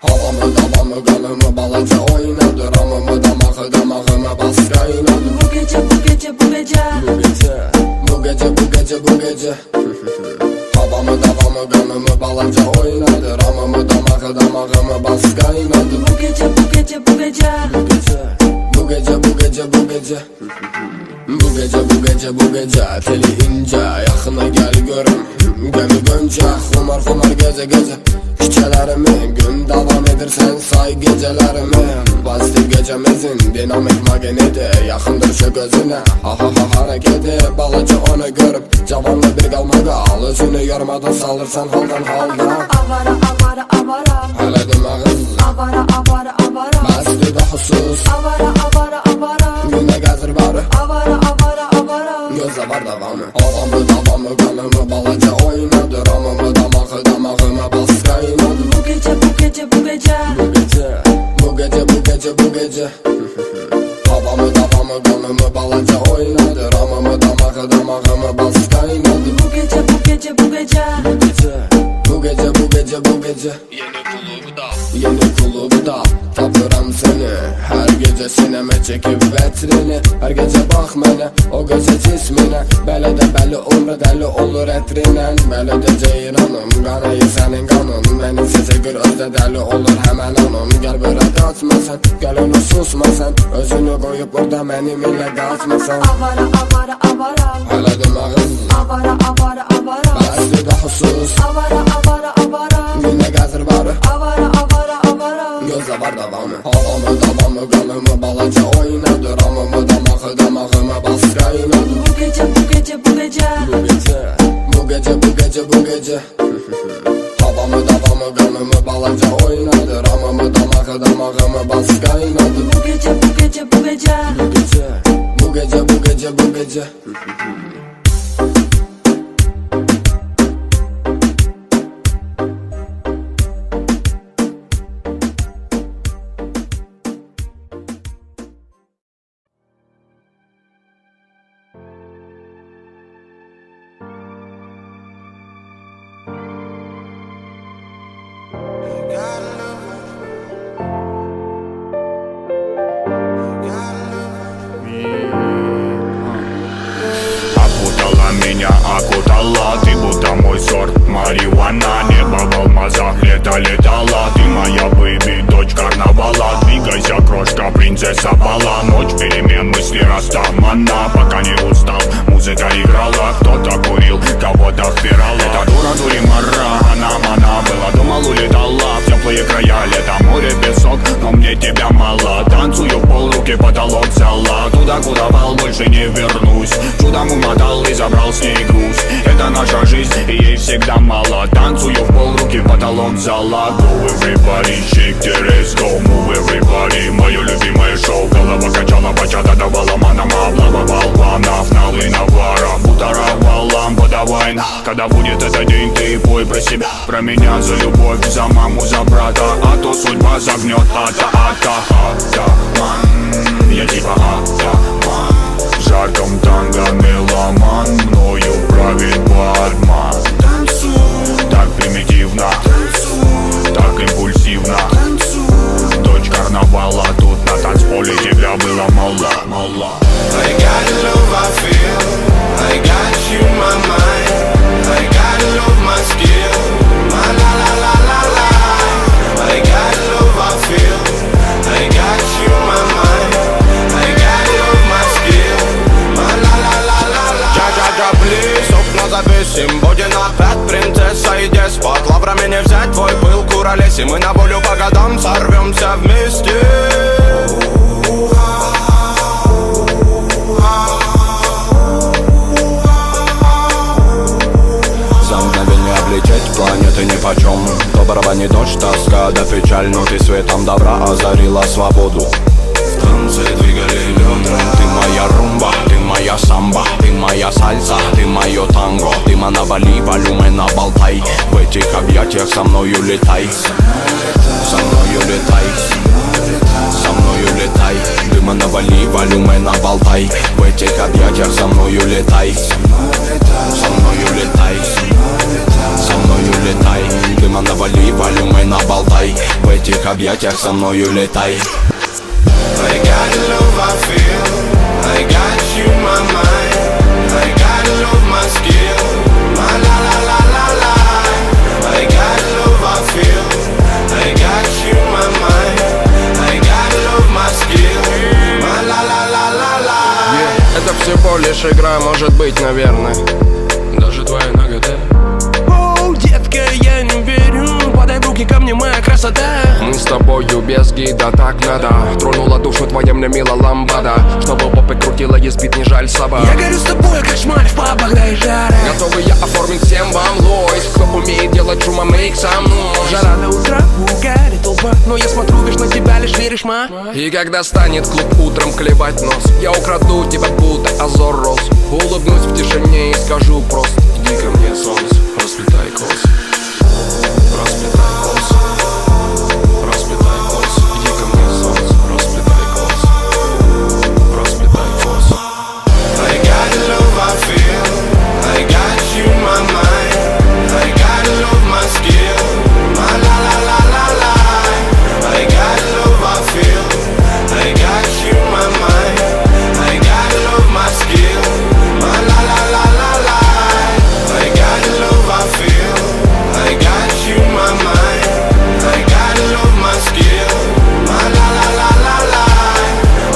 Havamı davamı kanımı balaca oynadı. Ramımı damağımı bas kaynadı. Bu gece bu gece bu gece Bu gece bu gece bu gece Havamı davamı kanımı balaca oynadı. Ramımı damağımı bas kaynadı. Bu gece bu gece bu gece Bu gece bu gece bu gece Bu gece bu gece bu gece teli ince yaxına gel görüm Gemi gönce xumar gece gece Küçelerimi gün devam edirsen say gecelerimi Pozitif gecemizin dinamik magneti Yaxındır şu gözüne ha hareketi Balaca onu görüp cavanlı bir qalmağa al Özünü yormadan salırsan haldan halda Avara avara avara Hələ deməğiz Avara avara avara Bəsdir də husus Avara avara avara Günə gəzir barı Avara avara avara Gözlə var davamı Havamı davamı kanımı balaca oynadı. Ramımı damağımı bas kaynadı. Bu gece bu gece bu gece Bu gece bu gece bu gece Havamı davamı kanımı balaca oynadı. Ramımı damağımı bas kaynadı. Bu gece bu gece bu gece Bu gece bu gece bu gece Yeni klubda tapıram seni Her gece sineme çekip vetrini Her gece bak mənə o gece cismine Belə də belli olur dəli olur ətrinen Belə də ceyranım qanayı sənin qanın Məni sizə gözdə dəli olur həmən anım Gəl börə qaçmasan gəl onu susmasan Özünü qoyub burada mənim ilə qaçmasan Avara avara avara Hələ deməğiz Avara avara avara Bəsdir də husus Avara avara avara Günə gəzir barı Avara avara avara Gözlə var davamı Havamı davamı kanımı balaca oynadı. Ramımı damağımı bas kaynadı. Bu gece bu gece bu gece Bu gece bu gece bu gece Havamı davamı kanımı balaca oynadı. Ramımı damağımı bas kaynadı. Bu gece bu gece bu gece Bu gece bu gece bu gece Окутала меня, окутала. Ты будто мой сорт марихуана. Небо в алмазах, лето летала. Ты моя бэйби, дочь карнавала. Двигайся, крошка, принцесса бала. Ночь перемен, мысли растамана. Пока не устал, музыка играла. Кто-то курил, кого-то впирала. Эта дура дуримара, она была, думал, улетала в теплые края. Лето, море, песок, но мне тебя мало. Танцую в пол, руки потолок взяла. Туда, куда вал, больше не вернусь. Чудом умотал и забрал с ней груз. Это наша жизнь, и ей всегда мало. Танцую в пол, руки потолок взяла. Go everybody, shake the let's go. Move everybody, мое любимое шоу. Голова качала, бачата давала манам. Обламывал планов, налы наваром. Бутаровала, подавай. Когда будет этот день, ты пой про себя. Про меня, за любовь, за маму, за брата. А то судьба загнет, атаман. Я типа атаман. В жарком танго меломан. Мною правит бармен. Так примитивно, так импульсивно. Дочь карнавала, тут на танцполе тебя было мало. I got love I feel, I got you my mind, I got love my skill, my la la la la la. I got love I feel, I got you my mind, I got love my skill, my la la la la la. Джа-джа-джа, плиз, окна завесим, будет опять принцесса и деспот. Лаврами не взять твой пыл, куролесим, мы на волю по годам сорвемся вместе. Облететь планеты нипочем. То барабанит дождь, тоска да печаль. Но ты светом добра озарила свободу. В танце двигали бедра. Ты моя румба, ты моя самба, ты моя сальса, ты мое танго. Ты навали, волюмена болтай. В этих объятиях со мною летай. Со мною летай. Со мною летай. Дыма навали, волюмена болтай. В этих объятиях со мною летай. Со мною летай. Со мною летай, дыма навали, волюмена болтай. В этих этих объятиях со мною летай. I got the love I feel, I got you my mind, I got the love my skill, my la la la la la. I got the love I feel, I got you my mind, I got the love my skill, my la la la la la. Это всего лишь игра, может быть, наверное. Даже твоя нагота. Оу, детка, я не верю. Подай в руки ко мне, моя красота. Мы с тобою без гида, так надо. Тронула душу твоя мне мила ламбада. Чтобы попы крутила, есть бит, не жаль собак. Я горю с тобой, как шмаль в пабах, да и жара. Готовы я оформить всем вам лойс. Кто умеет делать шума, make some noise. Жара до утра, угари толпа. Но я смотрю, видишь, на тебя лишь веришь, ма. И когда станет клуб утром клевать нос, я украду тебя, будто озор роз. Улыбнусь в тишине и скажу просто: иди ко мне, солнце, расплетай косы. Расплетай косы, расплетай косы. Иди ко мне, солнце, расплетай косы. Расплетай косы. I got the love I feel, I got you my mind, I got the love my skill, my la la la la la. I got the love I feel, I got you my mind, I got the love my skill, my la la la la la. I got the love I feel, I got you my mind, I got the love my skill, my la la la la la.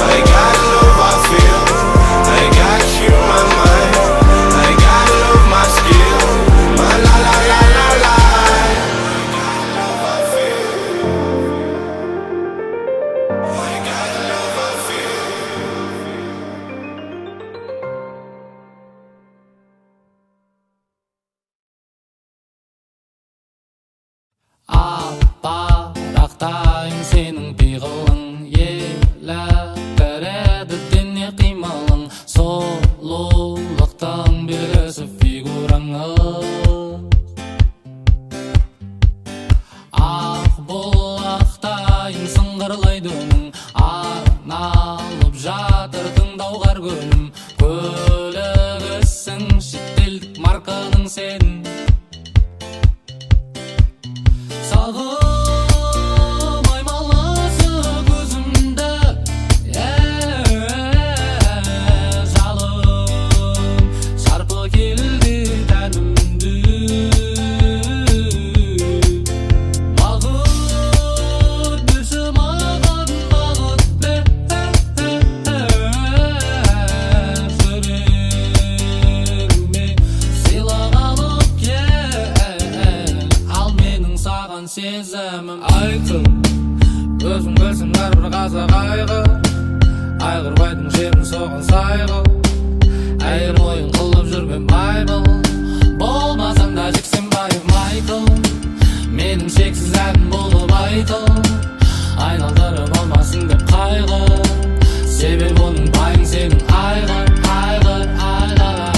I got the love I feel, I got you my mind, I got the love my skill, my la la la la la. I got the love I feel, I got the love I feel. Аппарақтайын сенің пиғылың, еліктіреді дене қимылың, сұлулықтың белгісі фигураңы. Ақ бұлақтайын сыңғырлайды үнің, арналып жатыр тыңдауғар көлім. Көлігісің шетелдік марканың сенің. Сағым аймаласы көзімді, жалын шарпы келді тәнімді. Бағыт берші маған, бағыт бер, жүрегіме сыйлық алып кел, ал менің саған сезімім айқын. Өзің білсің әрбір қазақ айғыр, айғырбайдың жерін соған сайғыл. Әйір ойын қылып жүрген байбыл, болмасаң да жексен байып Майкл. Менің шексіз әнім болып айтыл, айналдырып алмасын деп қайғы. Себебі оның байың сенің айғыр, айғыр, айғыр,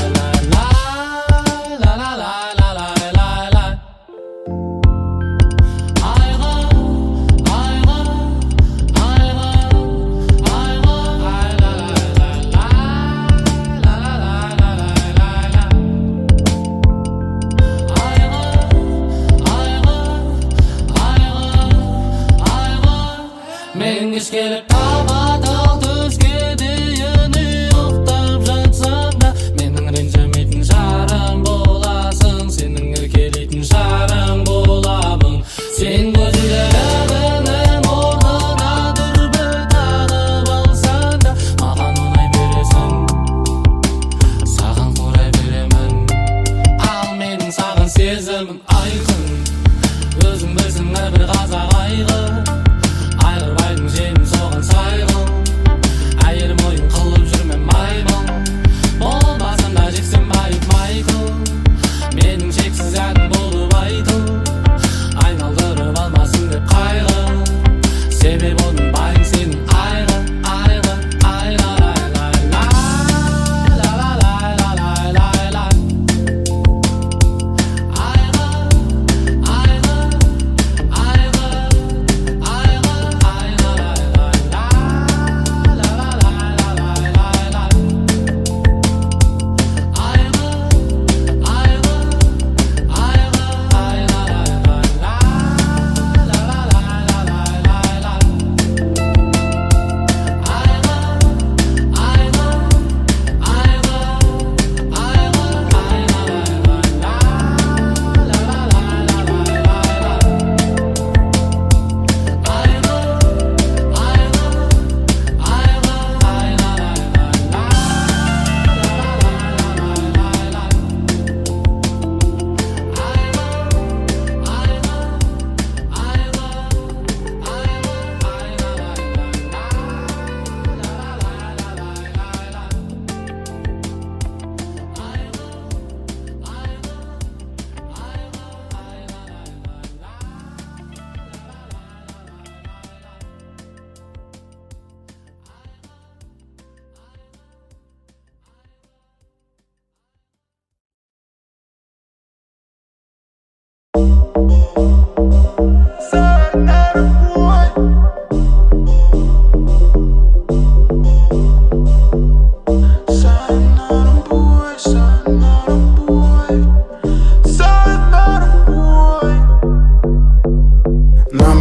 мен кеш келіп тапа-тал түске дейін ұйықтап жатсам да, менің ренжімейтін жарым боласың, сенің еркелейтін жарым боламын. Сен көзілдірігінің орнына дүрбі тағып алсаң да, маған ұнай бересің, саған құрай беремін. Ал менің саған сезімім айқын. Өзің білсің әрбір қазақ айғыр, айғырбайдың жемін соған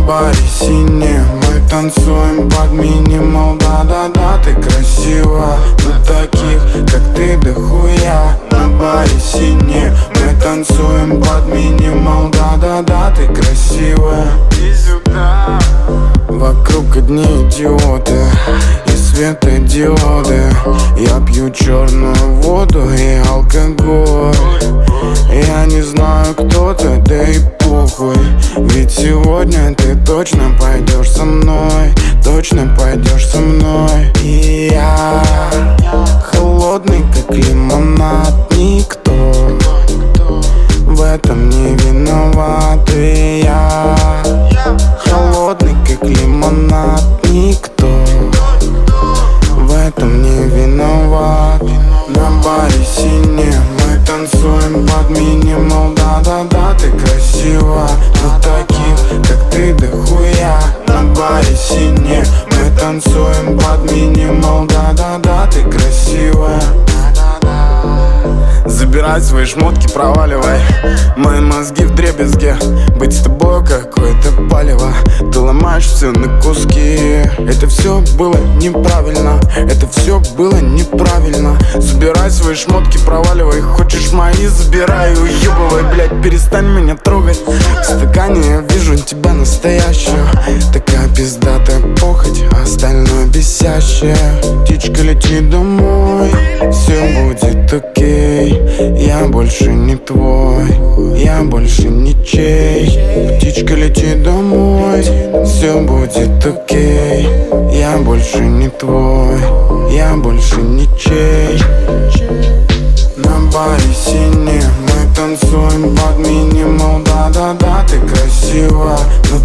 баре синее мы танцуем под минимал. Да-да-да, ты красива, но таких, как ты, дохуя. На баре синее мы танцуем под минимал. Да-да-да, ты красивая. Вокруг одни идиоты и светодиоды. Я пью черную воду и алкоголь. Я не знаю, кто ты, да и похуй. Ведь сегодня ты точно пойдешь со мной. Точно пойдешь со мной. И я холодный, как лимонад. Никто в этом не виноват. И я холодный, как лимонад. Никто в этом не виноват. На баре синее мы танцуем под минимал. Да-да-да, ты красива, но таких, как ты, дохуя. На баре синее мы танцуем под минимал. Да-да-да, ты красивая. Забирай свои шмотки, проваливай. Мои мозги вдребезге. Быть с тобой какое-то палево. Ты ломаешь все на куски. Это все было неправильно. Это все было неправильно. Забирай свои шмотки, проваливай. Хочешь мои, забирай и уебывай. Блять, перестань меня трогать. В стакане я вижу тебя настоящую. Такая пиздатая похоть, а остальное бесящее. Птичка, лети домой, все будет окей. Я больше не твой, я больше ничей. Птичка, лети домой, все будет окей. Я больше не твой, я больше ничей. На баре синее мы танцуем под минимал. Да-да-да, ты красива, но